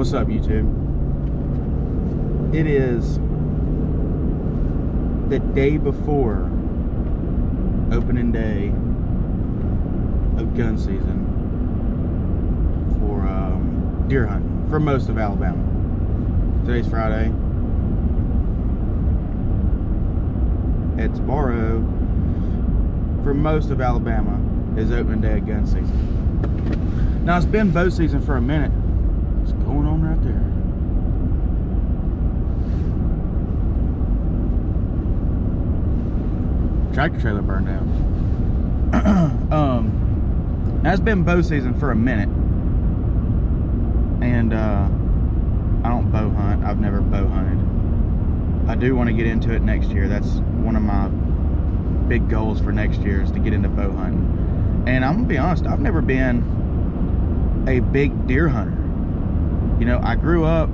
What's up, YouTube? It is the day before opening day of gun season for deer hunting for most of Alabama. Today's Friday. At tomorrow, for most of Alabama, is opening day of gun season. Now, it's been bow season for a minute. What's going on right there? Tractor trailer burned down. Now it's been bow season for a minute, and I don't bow hunt. I've never bow hunted. I do want to get into it next year. That's one of my big goals for next year, is to get into bow hunting. And I'm gonna be honest, I've never been a big deer hunter. You know, I grew up,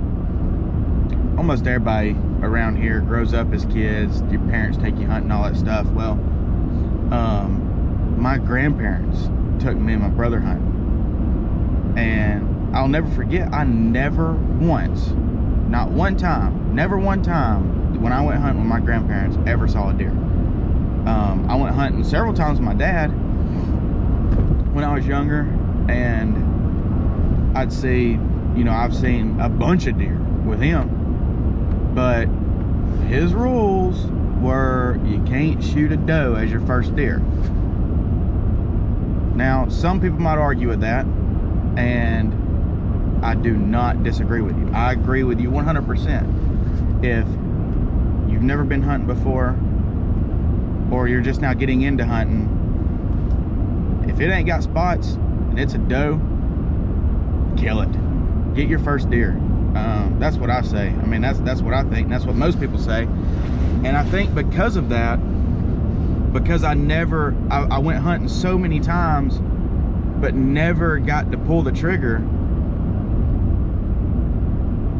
almost everybody around here grows up as kids. Your parents take you hunting, all that stuff. Well, my grandparents took me and my brother hunting, and I'll never forget, I never once, not one time, never one time when I went hunting with my grandparents ever saw a deer. I went hunting several times with my dad when I was younger, and I'd see, you know, I've seen a bunch of deer with him, but his rules were you can't shoot a doe as your first deer. Now, some people might argue with that, and I do not disagree with you. I agree with you 100%. If you've never been hunting before, or you're just now getting into hunting, if it ain't got spots and it's a doe, kill it. Get your first deer. That's what I say. I mean, that's what I think. That's what most people say. And I think because of that, because I went hunting so many times, but never got to pull the trigger,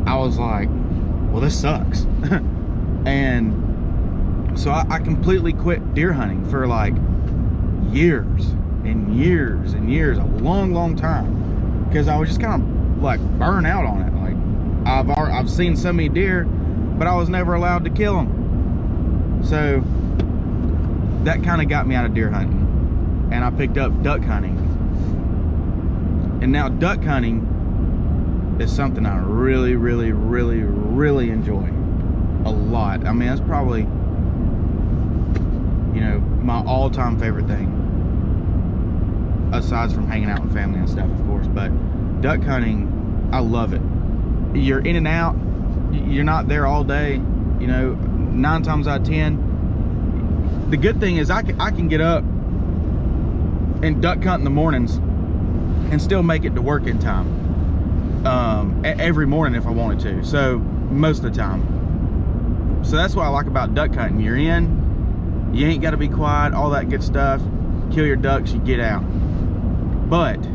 I was like, well, this sucks. And so I completely quit deer hunting for like years and years and years, a long time, because I was just kind of like burn out on it. Like I've seen so many deer, but I was never allowed to kill them. So that kind of got me out of deer hunting, and I picked up duck hunting. And now duck hunting is something I really enjoy a lot. I mean, that's probably, you know, my all-time favorite thing, aside from hanging out with family and stuff, of course. But duck hunting, I love it. You're in and out. You're not there all day. You know, 9 times out of 10. The good thing is I can get up and duck hunt in the mornings and still make it to work in time. Every morning if I wanted to. So most of the time. So that's what I like about duck hunting. You're in. You ain't got to be quiet. All that good stuff. Kill your ducks. You get out. But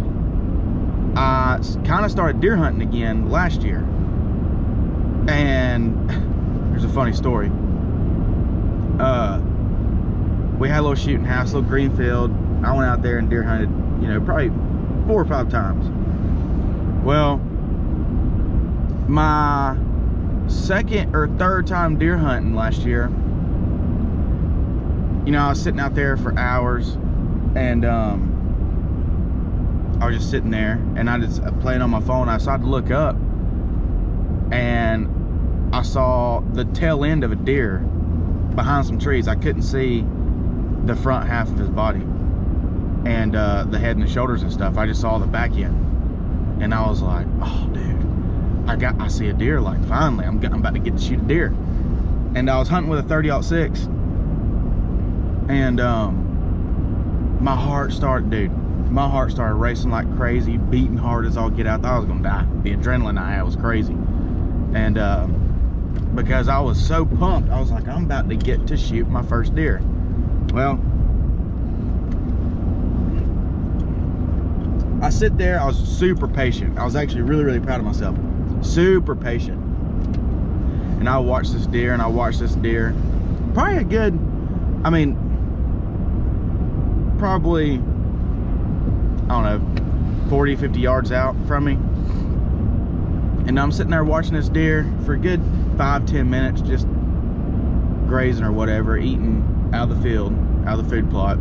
I kind of started deer hunting again last year, and there's a funny story. We had a little shooting house, a little green field. I went out there and deer hunted, you know, probably 4 or 5 times. Well, my second or third time deer hunting last year, you know, I was sitting out there for hours, and I was just sitting there, and I just playing on my phone. I decided to look up, and I saw the tail end of a deer behind some trees. I couldn't see the front half of his body and the head and the shoulders and stuff. I just saw the back end, and I was like, oh dude, I see a deer. Like, finally I'm about to get to shoot a deer. And I was hunting with a 30-06, and my heart started racing like crazy, beating hard as all get out. I thought I was gonna die. The adrenaline I had was crazy. And because I was so pumped, I was like, I'm about to get to shoot my first deer. Well, I sit there, I was super patient. I was actually really proud of myself. Super patient. And I watched this deer, and I watched this deer. Probably a good, I mean, probably, I don't know, 40, 50 yards out from me. And I'm sitting there watching this deer for a good 5-10 minutes, just grazing or whatever, eating out of the field, out of the food plot.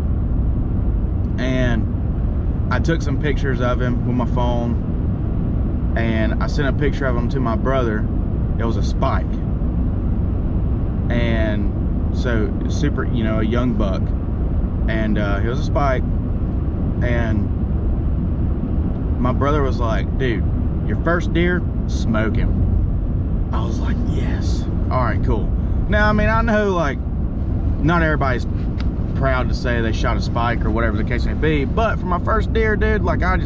And I took some pictures of him with my phone, and I sent a picture of him to my brother. It was a spike, and so super, you know, a young buck, and he was a spike. And my brother was like, dude, your first deer, smoke him. I was like, yes. All right, cool. Now, I mean, I know, like, not everybody's proud to say they shot a spike or whatever the case may be, but for my first deer, dude, like, I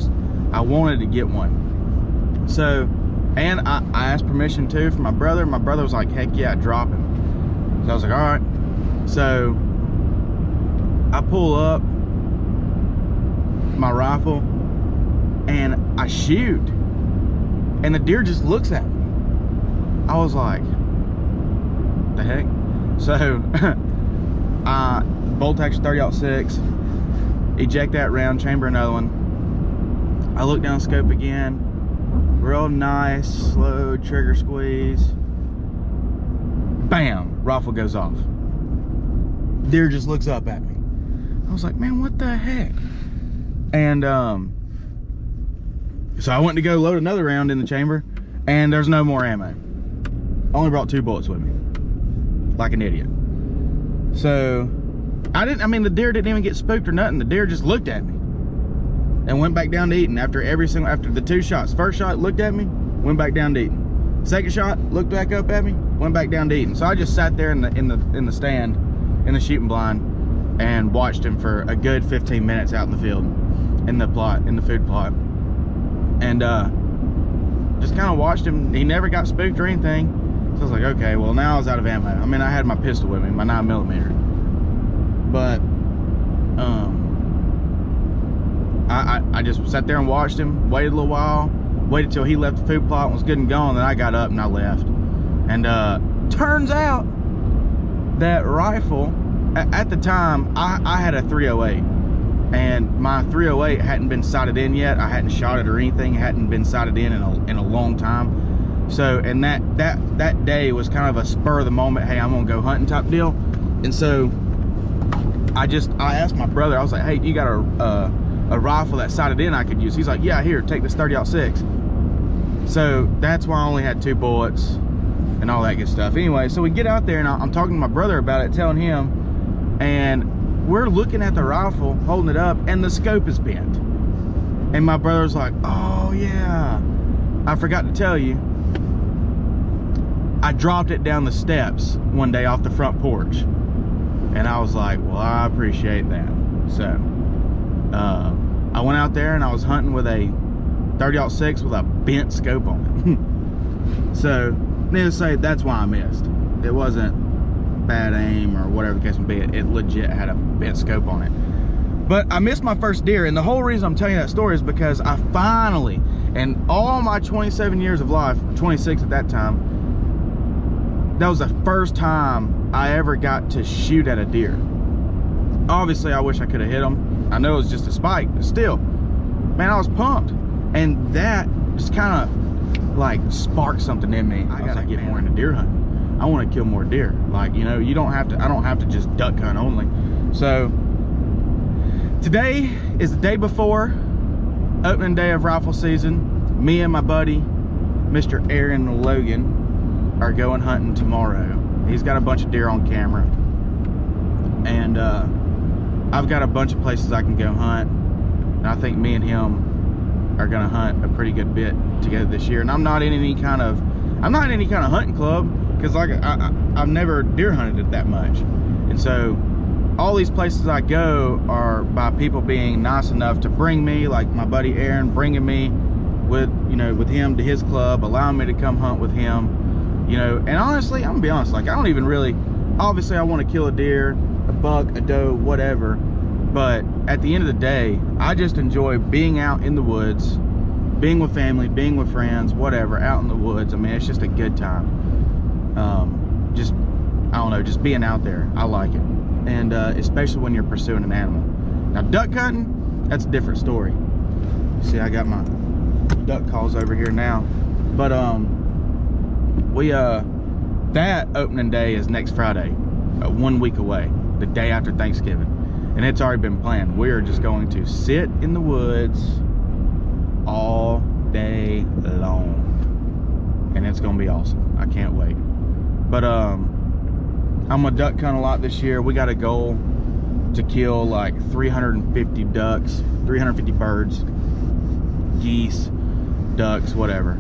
wanted to get one. So, and I asked permission too from my brother. My brother was like, heck yeah, drop him. So I was like, all right. So I pull up my rifle and I shoot, and the deer just looks at me. I was like, the heck? So I bolt action 30-06, eject that round, chamber another one. I look down scope again, real nice, slow trigger squeeze. Bam, rifle goes off. Deer just looks up at me. I was like, man, what the heck? And so I went to go load another round in the chamber, and there's no more ammo. I only brought 2 bullets with me, like an idiot. So I mean, the deer didn't even get spooked or nothing. The deer just looked at me and went back down to eating after the 2 shots. First shot, looked at me, went back down to eating. Second shot, looked back up at me, went back down to eating. So I just sat there in the stand, in the shooting blind, and watched him for a good 15 minutes out in the field, in the food plot. And just kind of watched him. He never got spooked or anything. So I was like, okay, well, now I was out of ammo. I mean, I had my pistol with me, my 9mm. But I just sat there and watched him, waited a little while, waited till he left the food plot and was good and gone. Then I got up and I left. And turns out that rifle, at the time, I had a 308. And my 308 hadn't been sighted in yet. I hadn't shot it or anything. It hadn't been sighted in a long time. So, and that day was kind of a spur of the moment, hey, I'm gonna go hunting type deal. And so I asked my brother, I was like, hey, do you got a rifle that's sighted in I could use? He's like, yeah, here, take this 30-06. So that's why I only had 2 bullets and all that good stuff. Anyway, so we get out there and I'm talking to my brother about it, telling him, and we're looking at the rifle, holding it up, and the scope is bent. And my brother's like, oh yeah, I forgot to tell you, I dropped it down the steps one day off the front porch. And I was like, well, I appreciate that. So I went out there and I was hunting with a 30-06 with a bent scope on it. So needless to say, that's why I missed. It wasn't bad aim or whatever the case may be. It legit had a bent scope on it. But I missed my first deer, and the whole reason I'm telling you that story is because I finally, in all my 27 years of life, 26 at that time, that was the first time I ever got to shoot at a deer. Obviously, I wish I could have hit him. I know it was just a spike, but still, man, I was pumped. And that just kind of like sparked something in me. I gotta get more into deer hunting. I want to kill more deer. Like, you know, I don't have to just duck hunt only. So today is the day before opening day of rifle season. Me and my buddy, Mr. Aaron Logan, are going hunting tomorrow. He's got a bunch of deer on camera, and I've got a bunch of places I can go hunt, and I think me and him are gonna hunt a pretty good bit together this year. And I'm not in any kind of hunting club, because like I've never deer hunted it that much. And so all these places I go are by people being nice enough to bring me, like my buddy Aaron bringing me with him to his club, allowing me to come hunt with him. You know, and honestly, I'm gonna be honest, like, I don't even really, obviously I want to kill a deer, a buck, a doe, whatever, but at the end of the day, I just enjoy being out in the woods, being with family, being with friends, whatever, out in the woods. I mean, it's just a good time. Just, I don't know, just being out there, I like it. And especially when you're pursuing an animal. Now, duck hunting, that's a different story. See, I got my duck calls over here now, but we that opening day is next Friday, 1 week away, the day after Thanksgiving, and it's already been planned. We are just going to sit in the woods all day long, and it's gonna be awesome. I can't wait. But I'm gonna duck hunt a lot this year. We got a goal to kill like 350 ducks, 350 birds, geese, ducks, whatever.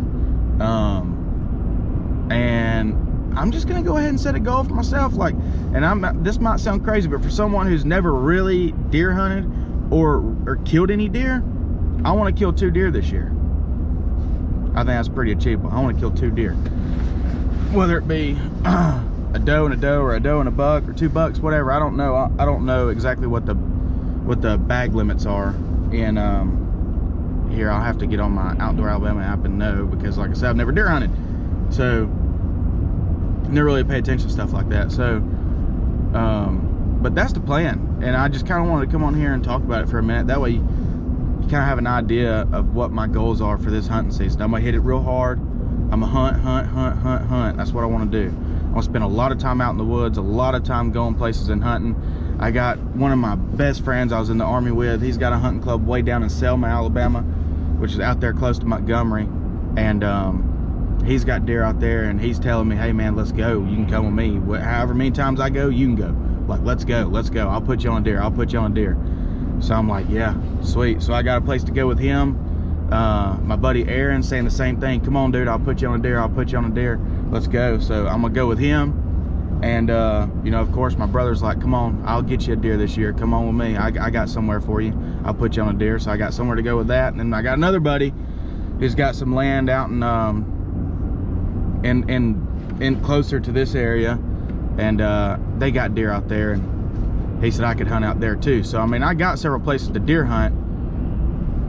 And I'm just gonna go ahead and set a goal for myself. Like, and this might sound crazy, but for someone who's never really deer hunted or killed any deer, I want to kill 2 deer this year. I think that's pretty achievable. I want to kill 2 deer, whether it be a doe and a doe, or a doe and a buck, or 2 bucks, whatever. I don't know. I don't know exactly what the bag limits are in here. I'll have to get on my Outdoor Alabama app and know, because like I said, I've never deer hunted, so never really pay attention to stuff like that. So but that's the plan, and I just kind of wanted to come on here and talk about it for a minute. That way you kind of have an idea of what my goals are for this hunting season. I'm gonna hit it real hard. I'm gonna hunt. That's what I want to do. I want to spend a lot of time out in the woods, a lot of time going places and hunting. I got one of my best friends I was in the Army with. He's got a hunting club way down in Selma, Alabama, which is out there close to Montgomery, and he's got deer out there, and he's telling me, hey man, let's go, you can come with me. However many times I go, you can go. Like, let's go, I'll put you on a deer, I'll put you on a deer. So I'm like, yeah, sweet. So I got a place to go with him. My buddy Aaron saying the same thing. Come on, dude, I'll put you on a deer, I'll put you on a deer, let's go. So I'm gonna go with him. And you know, of course, my brother's like, come on, I'll get you a deer this year, come on with me, I got somewhere for you, I'll put you on a deer. So I got somewhere to go with that. And then I got another buddy who's got some land out in closer to this area, and they got deer out there, and he said I could hunt out there too. So I mean, I got several places to deer hunt,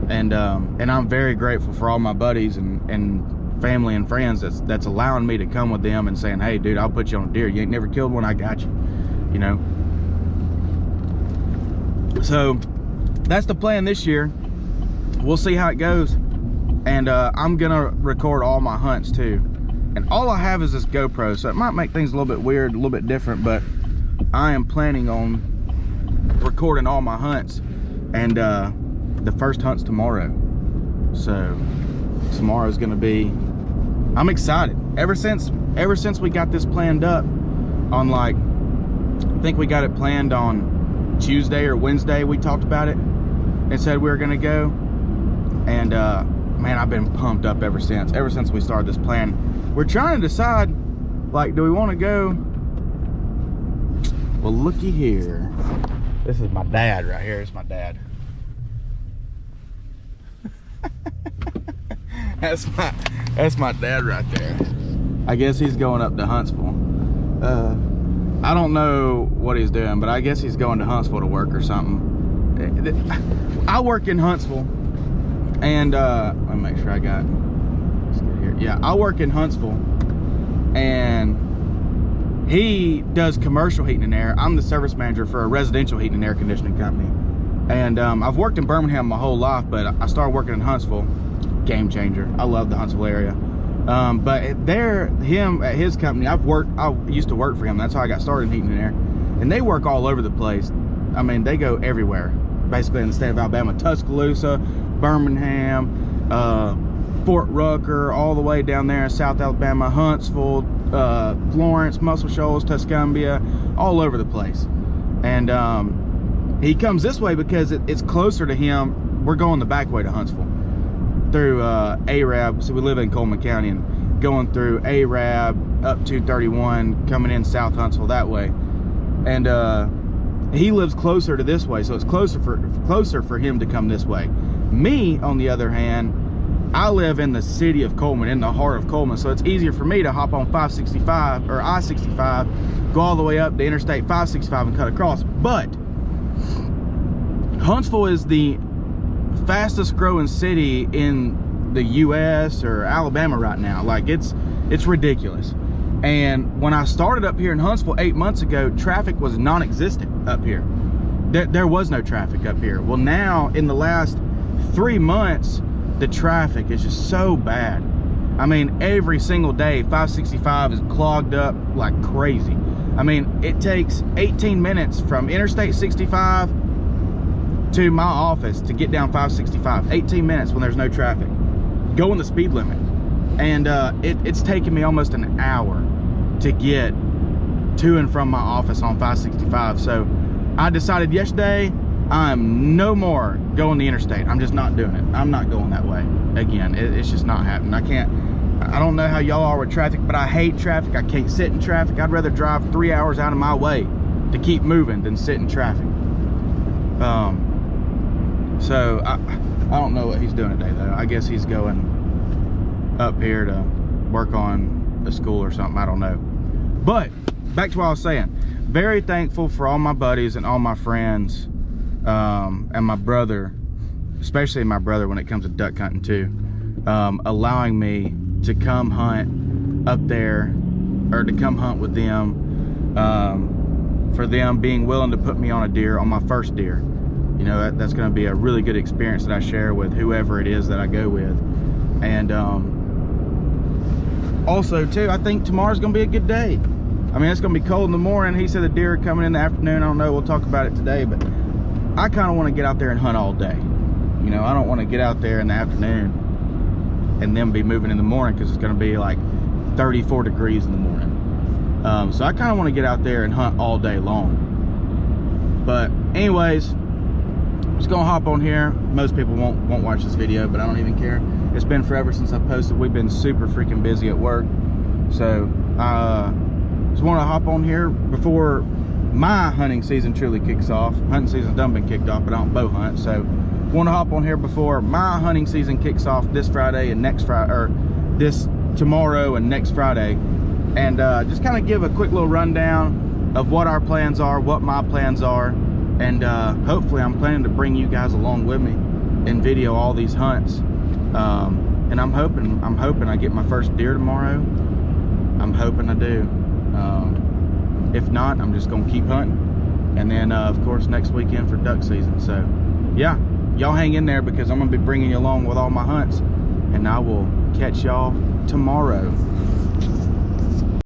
and I'm very grateful for all my buddies and family and friends that's allowing me to come with them and saying, hey dude, I'll put you on a deer, you ain't never killed one, I got you, you know. So that's the plan this year. We'll see how it goes. And I'm gonna record all my hunts too, and all I have is this GoPro, so it might make things a little bit weird, a little bit different, but I am planning on recording all my hunts. And the first hunt's tomorrow, so tomorrow's gonna be, I'm excited. Ever since we got this planned up on, like, I think we got it planned on Tuesday or Wednesday, we talked about it and said we were gonna go. And man, I've been pumped up ever since we started this plan. We're trying to decide, like, do we want to go? Well, looky here. This is my dad right here. It's my dad. That's my dad right there. I guess he's going up to Huntsville. I don't know what he's doing, but I guess he's going to Huntsville to work or something. I work in Huntsville, and let me make sure I got, let's get here. Yeah, I work in Huntsville, and he does commercial heating and air. I'm the service manager for a residential heating and air conditioning company. And I've worked in Birmingham my whole life, but I started working in Huntsville. Game changer. I love the Huntsville area. But there, him at his company, I used to work for him. That's how I got started in heating and air. And they work all over the place. I mean, they go everywhere, basically in the state of Alabama. Tuscaloosa, Birmingham, Fort Rucker, all the way down there in South Alabama, Huntsville, Florence, Muscle Shoals, Tuscumbia, all over the place. And he comes this way because it's closer to him. We're going the back way to Huntsville through Arab. So we live in Coleman County, and going through Arab up 231, coming in South Huntsville that way. And he lives closer to this way, so it's closer for him to come this way. Me, on the other hand, I live in the city of Coleman, in the heart of Coleman, so it's easier for me to hop on 565 or I-65, go all the way up to Interstate 565 and cut across. But Huntsville is the fastest growing city in the US or Alabama right now. Like, it's ridiculous. And when I started up here in Huntsville 8 months ago, traffic was non-existent up here. There was no traffic up here. Well, now in the last 3 months, the traffic is just so bad. I mean, every single day, 565 is clogged up like crazy. I mean, it takes 18 minutes from Interstate 65 to my office to get down 565. 18 minutes when there's no traffic. Going the speed limit. And it's taken me almost an hour to get to and from my office on 565. So I decided yesterday, I'm no more going the interstate. I'm just not doing it. I'm not going that way again. It's just not happening. I don't know how y'all are with traffic, but I hate traffic. I can't sit in traffic. I'd rather drive 3 hours out of my way to keep moving than sit in traffic. So I don't know what he's doing today though. I guess he's going up here to work on a school or something. I don't know. But back to what I was saying. Very thankful for all my buddies and all my friends, and my brother, especially my brother when it comes to duck hunting too, allowing me to come hunt up there, or to come hunt with them, for them being willing to put me on a deer, on my first deer. You know, that's going to be a really good experience that I share with whoever it is that I go with. And also too, I think tomorrow's going to be a good day. I mean, it's going to be cold in the morning. He said the deer are coming in the afternoon. I don't know, we'll talk about it today, but I kind of want to get out there and hunt all day. You know, I don't want to get out there in the afternoon and then be moving in the morning, because it's going to be like 34 degrees in the morning. So I kind of want to get out there and hunt all day long. But anyways, I'm just gonna hop on here. Most people won't watch this video, but I don't even care. It's been forever since I posted. We've been super freaking busy at work, so just want to hop on here before my hunting season truly kicks off. Hunting season's done been kicked off, but I don't bow hunt, so want to hop on here before my hunting season kicks off this Friday and next Friday, or this tomorrow and next Friday, and just kind of give a quick little rundown of what our plans are, what my plans are, and hopefully I'm planning to bring you guys along with me and video all these hunts. And I'm hoping I get my first deer tomorrow. I'm hoping I do. If not, I'm just gonna keep hunting, and then of course next weekend for duck season. So yeah, y'all hang in there, because I'm gonna be bringing you along with all my hunts, and I will catch y'all tomorrow.